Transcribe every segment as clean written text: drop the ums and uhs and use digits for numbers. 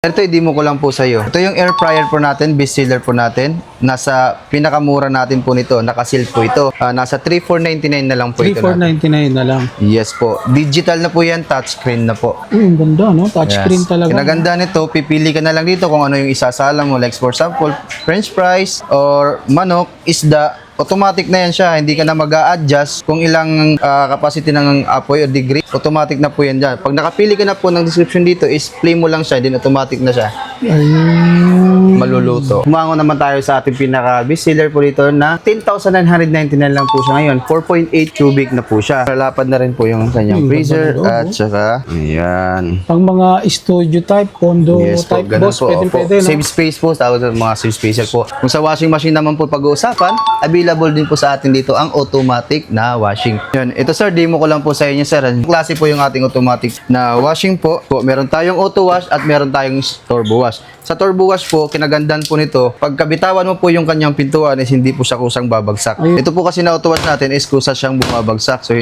Ito, i-demo ko lang po sa iyo. Ito yung air fryer po natin, best seller po natin. Nasa pinakamura natin po nito, naka-seal po ito. Nasa 3,499 na lang po ito. 3,499 na lang. Yes po. Digital na po yan, touchscreen na po. Ang ganda, no? Touchscreen talaga. Kinaganda nito, pipili ka na lang dito kung ano yung isasala mo. Like for example, french fries or manok, isda. Automatic na yan siya, hindi ka na mag-a-adjust kung ilang capacity ng apoy o degree. Automatic na po yan dyan. Pag nakapili ka na po ng description dito, is play mo lang siya, then automatic na siya. Maluluto. Humango naman tayo sa ating pinaka-best seller po dito na 10,999 lang po siya ngayon. 4.8 cubic na po siya. Lapad na rin po yung kanyang freezer at saka, ayan. Pang mga studio type, condo type, boss, pwede, no? Save space po, tawag ng mga save spacer po. Kung sa washing machine naman po pag-uusapan, available din po sa atin dito ang automatic na washing. Yun, ito sir, demo ko lang po sa inyo sir. Klase po yung ating automatic na washing po. Meron tayong auto wash at meron tayong turbo wash. Sa turbo wash po, kinagandaan po nito, pagkabitawan mo po yung kanyang pintuan is hindi po siya kusang babagsak. Ito po kasi na auto wash natin is kusa siyang bumabagsak. So,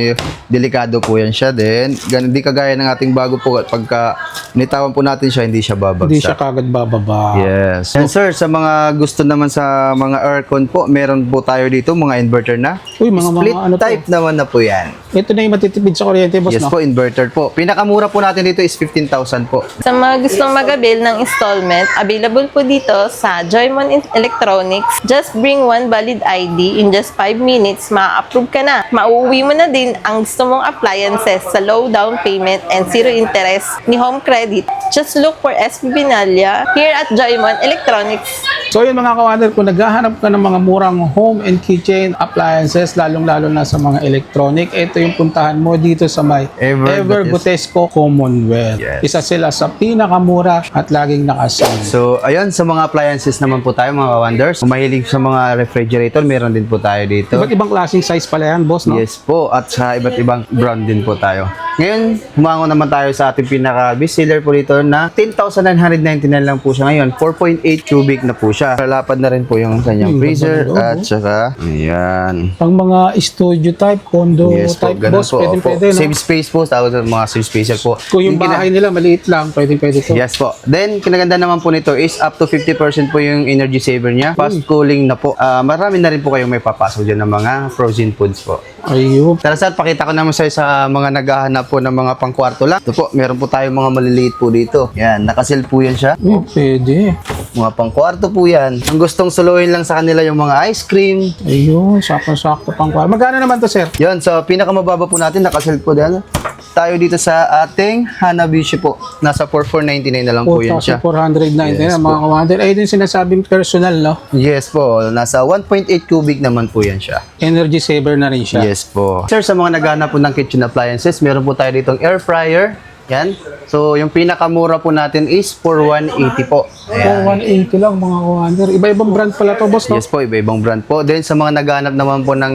delikado po yan siya. Then, hindi kagaya ng ating bago po, pagka nitawan po natin siya, hindi siya babagsak. Hindi siya kagad bababa. Yes. And sir, sa mga gusto naman sa mga aircon po, meron po tayo dito, mga inverter na. Uy, Split ano type naman na po yan. Ito na yung matitipid sa kuryente, boss, Yes no? po, inverter po. Pinakamura po natin dito is 15,000 po. Sa mga gustong mag-avail ng installment, available po dito sa Joymon Electronics. Just bring one valid ID. In just 5 minutes, ma-approve ka na. Mauuwi mo na din ang gusto mong appliances sa low down payment and zero interest ni Home Credit. Just look for SB Binalya here at Joymon Electronics. So yun mga kawander, kung naghahanap ka ng mga murang home and kitchen appliances, lalong-lalo na sa mga electronic, ito yung puntahan mo dito sa may Ever Gotesco Commonwealth. Yes. Isa sila sa pinakamura at laging nakasale. So, ayun, sa mga appliances naman po tayo, mga wonders. Kung mahilig sa mga refrigerator, meron din po tayo dito. Iba't ibang klaseng size pala yan, boss, no? Yes po, at sa iba't ibang brand din po tayo. Ngayon, humango naman tayo sa ating pinaka-best seller po dito na 10,999 lang po siya ngayon. 4.8 cubic na po siya. Lapad na rin po yung kanyang freezer at saka, ayan. Pang mga studio type, condo type, boss, po, pwede, no? Save space po, tawag ng mga save spacer po. Kung yung bahay nila maliit lang, pwede to. Yes po. Then, kinaganda naman po nito is up to 50% po yung energy saver niya. Fast cooling na po. Marami na rin po kayong may papasok dyan ng mga frozen foods po. Ayun. Tara sir, pakita ko naman sa mga naghahanap po ng mga pangkwarto lang. Ito po, meron po tayong mga maliliit po dito. Yan, nakasil po yan siya. Pwede. Mga pangkwarto po yan. Ang gustong suluhin lang sa kanila yung mga ice cream. Ayun, sakto pang kwal. Magkano naman to, sir? Yan, so pinakamababa po natin, nakasil po dyan. Tayo dito sa ating Hanabishi po. Nasa 4,499 na lang po yan siya. 4,499 Yes, mga kawander. Ayun yung sinasabing personal, no? Yes po, nasa 1.8 cubic naman po yan siya. Energy saver na rin siya. Yes po. Sir, sa mga naghahanap po ng kitchen appliances, meron po tayo ditong air fryer. Yan. So, yung pinakamura po natin is 4,180 po. Ayan. 4,180 lang mga kawander. Iba-ibang brand pala to, boss, no? Yes po, iba-ibang brand po. Then, sa mga naghahanap naman po ng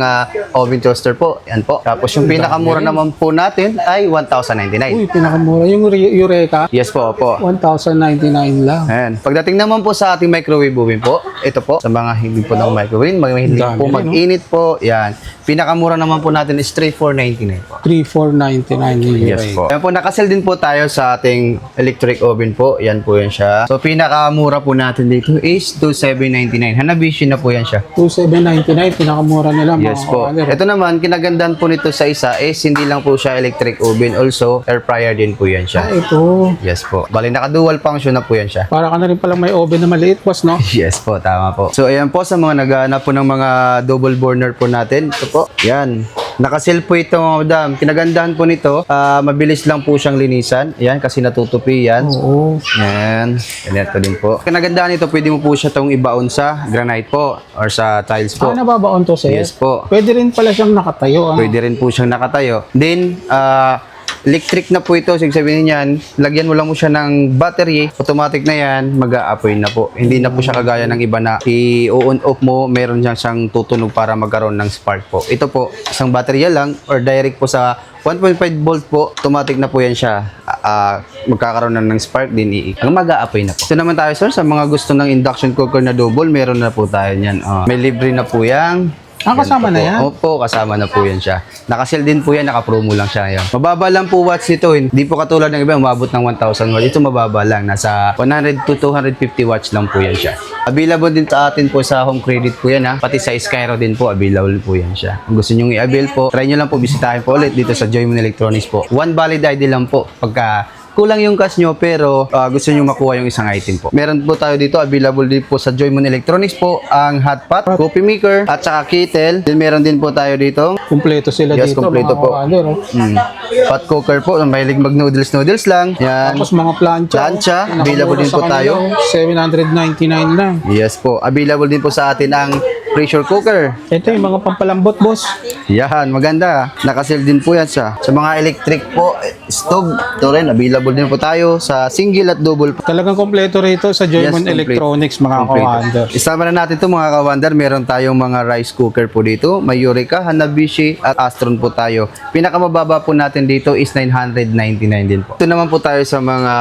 oven toaster po, yan po. Tapos, yung pinakamura naman po natin ay 1,099. Uy, pinakamura. Yung Eureka, Yes po, po. 1,099 lang. Ayan. Pagdating naman po sa ating microwave oven po, ito po, sa mga hindi po ng microwave, mga hindi Dami po rin, mag-init po, yan. Pinakamura naman po natin is 3,499 po. 3,499 yung Yes Eureka. po. Ayan po, nakasell din po tayo sa ating electric oven po. Yan po yan siya. So, pinakamura po natin dito is 2,799. Hanabishi na po yan siya. 2,799, pinakamura nila mga Yes po. kawander. Ito naman, kinagandaan po nito sa isa is hindi lang po siya electric oven. Also, air fryer din po yan siya. Ito. Yes po. Bali, naka-dual function na po yan siya. Para ka na rin palang may oven na maliit, boss, no? Yes po, tama po. So, ayan po sa mga naghahanap po ng mga double burner po natin. Ito po. Yan. Nakasil po ito, mga madam. Kinagandahan po nito, mabilis lang po siyang linisan. Ayan, kasi natutupi yan. Oo. Yan. Ganito din po. Kinagandahan nito, pwede mo po siya itong ibaon sa granite po or sa tiles po. Nababaon to, sir? Yes po. Pwede rin pala siyang nakatayo. Pwede rin po siyang nakatayo. Then, electric na po ito. Sige sabihin niyan, lagyan mo lang mo siya ng battery, automatic na yan, mag-a-apoy na po. Hindi na po siya kagaya ng iba na i-on off mo, meron siyang tutunog para magkaroon ng spark po. Ito po, isang baterya lang or direct po sa 1.5 volt po, automatic na po yan siya. Magkakaroon na ng spark din, mag-a-apoy na po. Ito naman tayo sir, sa mga gusto ng induction cooker na double, meron na po tayo yan. May libre na po yan. Kasama na yan? Opo, kasama na po yan siya. Naka-sell din po yan, naka-promo lang siya yan. Mababa lang po watts ito. Hindi po katulad ng iba, umabot ng 1,000 watts. Ito mababa lang. Nasa 100 to 250 watts lang po yan siya. Available din sa atin po sa home credit po yan ha. Pati sa Skyro din po, available po yan siya. Kung gusto nyo i-avail po, try nyo lang po, bisitahin po ulit dito sa Joymon Electronics po. One valid ID lang po pagka kulang yung cash nyo pero gusto nyo makuha yung isang item po. Meron po tayo dito, available din po sa Joymon Electronics po, ang hot pot, coffee maker, at saka kettle. Then meron din po tayo dito. Kumpleto sila Yes, dito. kumpleto mga po. kawander, oh. Hot cooker po, mahilig mag-noodles lang. Yan. Tapos mga plancha. Plancha, oh. available din Nakamura po sa tayo. kanila, 799 lang. Yes po, available din po sa atin ang pressure cooker. Ito yung mga pampalambot, boss. Yan, maganda. Nakasil din po yan siya. Sa mga electric po, stove, ito rin, available din po tayo sa single at double po. Talagang kompleto rito sa Joymon complete. Electronics, mga Complete. kawander. Isama na natin ito mga kawander. Meron tayong mga rice cooker po dito. May Eureka, Hanabishi at Astron po tayo. Pinakamababa po natin dito is 999 din po. Ito naman po tayo sa mga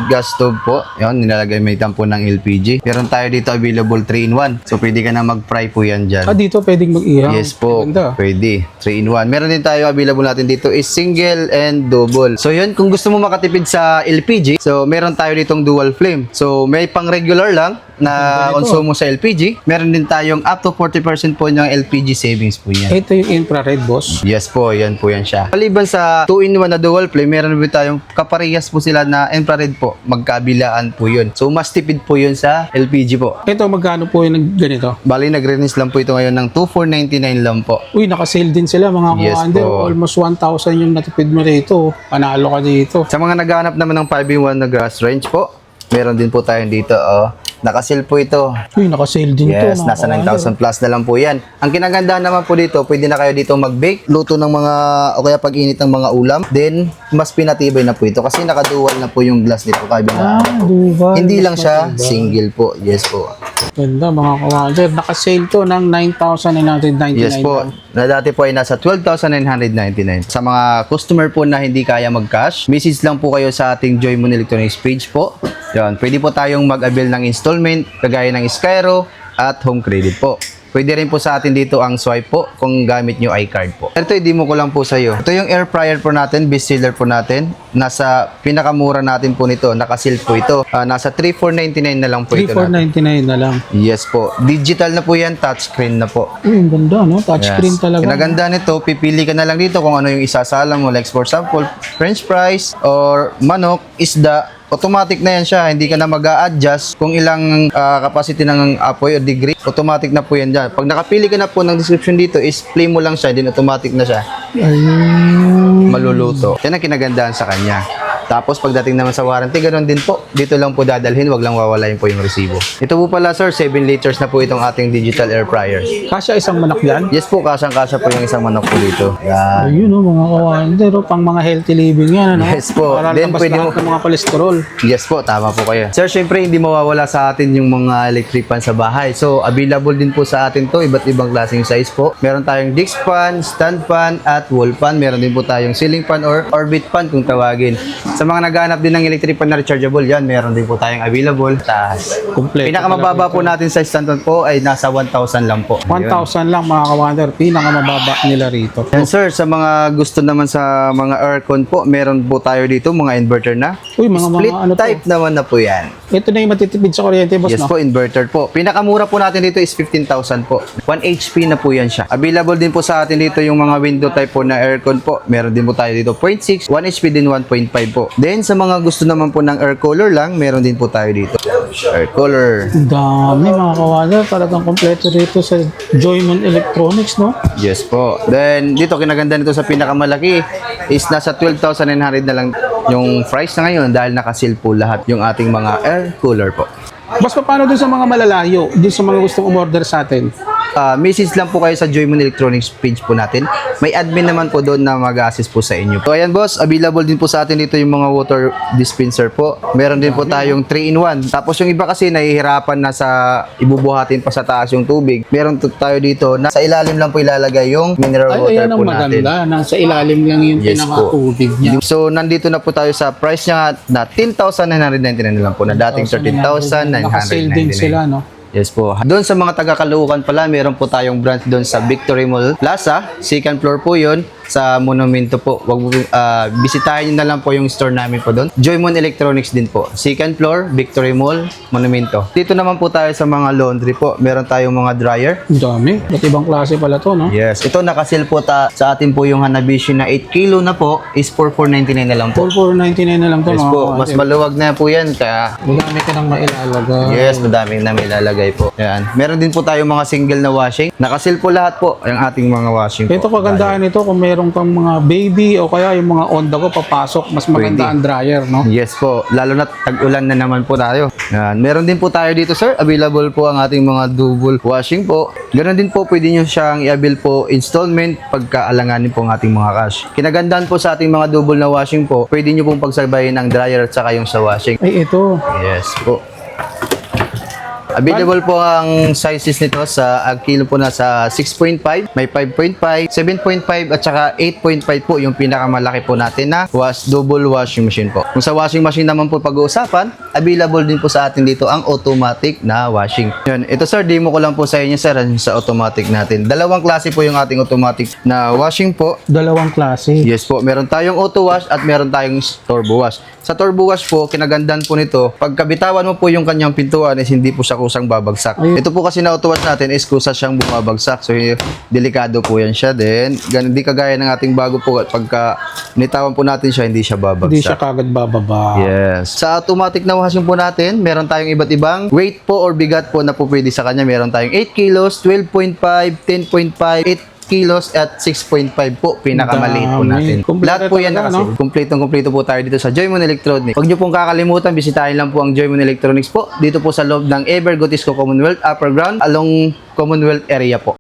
gas stove po. Yan, nilalagay may tampo ng LPG. Meron tayo dito available 3-in-1. So pwede ka na mag-fry po yan dyan. Dito pwedeng mag-ihaw. Yes po, Ganda. pwede. 3-in-1. Meron din tayo available natin dito is single and double. So yun, kung gusto mo makatipid sa LPG, so meron tayo ditong dual flame. So may pang regular lang na konsumo sa LPG. Meron din tayong up to 40% po ng LPG savings po yan. Ito yung infrared, boss. Yes po, yan po yan siya. Maliban sa 2-in-1 na dual flame, meron din tayong kaparehas po sila na infrared po. Magkabilaan po yun. So mas tipid po yun sa LPG po. Ito, magkano po yung ganito? Bali, nag-release lang po ito ngayon ng 2,499 lang po. Uy, naka-sale din sila, mga Yes kawander. po. Almost 1,000 yung natipid mo rito. Panalo ka dito. Sa mga naghahanap naman ng 5-in-1 na gas range po, meron din po tayo dito. Oh. Nakasil po ito. Uy, naka-sale din to. Yes, mga nasa kawander. 9,000 plus na lang po yan. Ang kinagandahan naman po dito, pwede na kayo dito mag-bake, luto ng mga, o kaya pag-init ng mga ulam. Then, mas pinatibay na po ito kasi nakadual na po yung glass dito. Kabila. Dubai. Hindi lang siya single po. Yes po. Ganda, mga kawander. Naka-sale to ng 9,999. Yes po. Na dati po ay nasa 12,999. Sa mga customer po na hindi kaya mag-cash, message lang po kayo sa ating Joymon Electronics page po. Yan. Pwede po tayong mag-avail ng installment, kagaya ng Skyro at home credit po. Pwede rin po sa atin dito ang swipe po kung gamit nyo iCard po. Ito, i-demo ko lang po sa iyo. Ito yung air fryer po natin, best seller po natin. Nasa pinakamura natin po nito, nakasil po ito. Nasa 3,499 na lang po ito natin. 3,499 na lang. Yes po. Digital na po yan, touchscreen na po. Uy, ang ganda, no? Touchscreen Yes. talaga. Kinaganda nito, pipili ka na lang dito kung ano yung isasala mo. Like for example, french fries or manok, isda. Automatic na yan siya. Hindi ka na mag-a-adjust kung ilang capacity ng apoy o degree. Automatic na po yan dyan. Pag nakapili ka na po ng description dito, is play mo lang siya. Then automatic na siya. Ayun. Maluluto. Yan ang kinagandahan sa kanya. Tapos pagdating naman sa warranty, ganoon din po. Dito lang po dadalhin, wag lang wawalayin po yung resibo. Ito po pala sir, 7 liters na po itong ating digital air fryer. Kasya isang manok yan? Yes po, kasang-kasa po yung isang manok po dito. Yan. Ayun, no, mga kawander. Oh, pang mga healthy living yan, ano? Yes po. Para Then, labas pwede lahat mo- ng mga kolesterol. Yes po, tama po kayo. Sir, syempre hindi mawawala sa atin yung mga electric fan sa bahay. So, available din po sa atin to, iba't ibang klaseng size po. Meron tayong disc fan, stand fan, at wall fan. Meron din po tayong ceiling fan or orbit fan kung tawagin. Sa mga naghahanap din ng electric fan na rechargeable, yan, meron din po tayong available. Taas. Kompleto. Pinakamababa po natin sa stand fan po ay nasa 1,000 lang po. 1,000 lang, mga kawander. Pinakamababa nila rito. And sir, sa mga gusto naman sa mga aircon po, meron po tayo dito mga inverter na. Uy, mga Split ano to? type naman na po yan. Ito na yung matitipid sa kuryente, boss, Yes no? po, inverter po. Pinakamura po natin dito is 15,000 po. 1 HP na po yan siya. Available din po sa atin dito yung mga window type po na aircon po. Meron din po tayo dito 0.6, 1 HP din 1.5 po. Then sa mga gusto naman po ng air cooler lang, meron din po tayo dito. Air cooler. Ang dami, mga kawander. Talagang kompleto rito sa Joymon Electronics, no? Yes po. Then dito kinaganda nito sa pinakamalaki is nasa 12,900 na lang yung price na ngayon dahil nakasil po lahat yung ating mga air cooler po. Boss, paano dun sa mga malalayo? Dun sa mga gustong umorder sa atin? Message lang po kayo sa Joymon Electronics page po natin. May admin naman po doon na mag-assist po sa inyo. So ayan boss, available din po sa atin dito yung mga water dispenser po. Meron din po tayong 3-in-1. Tapos yung iba kasi nahihirapan na sa ibubuhatin pa sa taas yung tubig. Meron tayo dito na sa ilalim lang po ilalagay yung mineral Ay, water ayan ang po natin. maganda. Nasa ilalim lang yung Yes po. pinaka-tubig niya. So nandito na po tayo sa price niya na 10,999 na lang po na dating 13,999. Naka-sale din sila, no? Yes po. Doon sa mga taga Caloocan pala, meron po tayong branch doon sa Victory Mall Plaza. Second floor po yun sa Monumento po. Bisitahin nyo na lang po yung store namin po doon. Joymon Electronics din po. Second floor, Victory Mall, Monumento. Dito naman po tayo sa mga laundry po. Meron tayong mga dryer. Ang dami. Ba't ibang klase pala to, no? Yes. Ito nakasil po sa atin po yung Hanabishi na 8 kilo na po is for 499 na lang po. 4,499 na lang to, Yes mga po. Mas kapatid. maluwag na po yan. Kaya Madami ka nang mailalagay. yes, madami na may lalagay po. Yan. Meron din po tayong mga single na washing. Nakasil po lahat po ang ating mga washing Ito po. kagandaan nito kung meron kang mga baby o kaya yung mga on the go papasok, mas maganda Pwede. ang dryer, no? Yes po, lalo na tag-ulan na naman po tayo. Yan. Meron din po tayo dito sir, available po ang ating mga double washing po. Ganon din po, pwede nyo siyang i-avail po installment pagkaalanganin po ang ating mga cash. Kinagandaan po sa ating mga double na washing po, pwede nyo pong pagsabayin ang dryer at saka yung sa washing. Ay, ito. Yes po. Available po ang sizes nito sa kilo po na sa 6.5, may 5.5, 7.5 at saka 8.5 po yung pinakamalaki po natin na double washing machine po. Kung sa washing machine naman po pag-uusapan, available din po sa atin dito ang automatic na washing. Yun, ito sir, demo ko lang po sa inyo sir sa automatic natin. Dalawang klase po yung ating automatic na washing po. Dalawang klase. Yes po, meron tayong auto wash at meron tayong turbo wash. Sa turbo wash po, kinagandaan po nito, pagkabitawan mo po yung kanyang pintuan is hindi po siya kusang babagsak. Ayun. Ito po kasi na auto wash natin is kusa siyang bumabagsak. So, delikado po yan siya. Then, hindi kagaya ng ating bago po, pagka nitawan po natin siya, hindi siya babagsak. Hindi siya kagad bababa. Yes. Sa automatic na washing po natin, meron tayong iba't ibang weight po or bigat po na po pwede sa kanya. Meron tayong 8 kilos, 12.5, 10.5, 8 kilos at 6.5 po pinakamaliit po Dami. natin. Kompleto Lahat po yan talaga, nakasil. Kumpletong-kumpleto po tayo dito sa Joymon Electronics. Huwag niyo pong kakalimutan, bisitahin lang po ang Joymon Electronics po dito po sa loob ng Ever Gotisco Commonwealth Upper Ground along Commonwealth area po.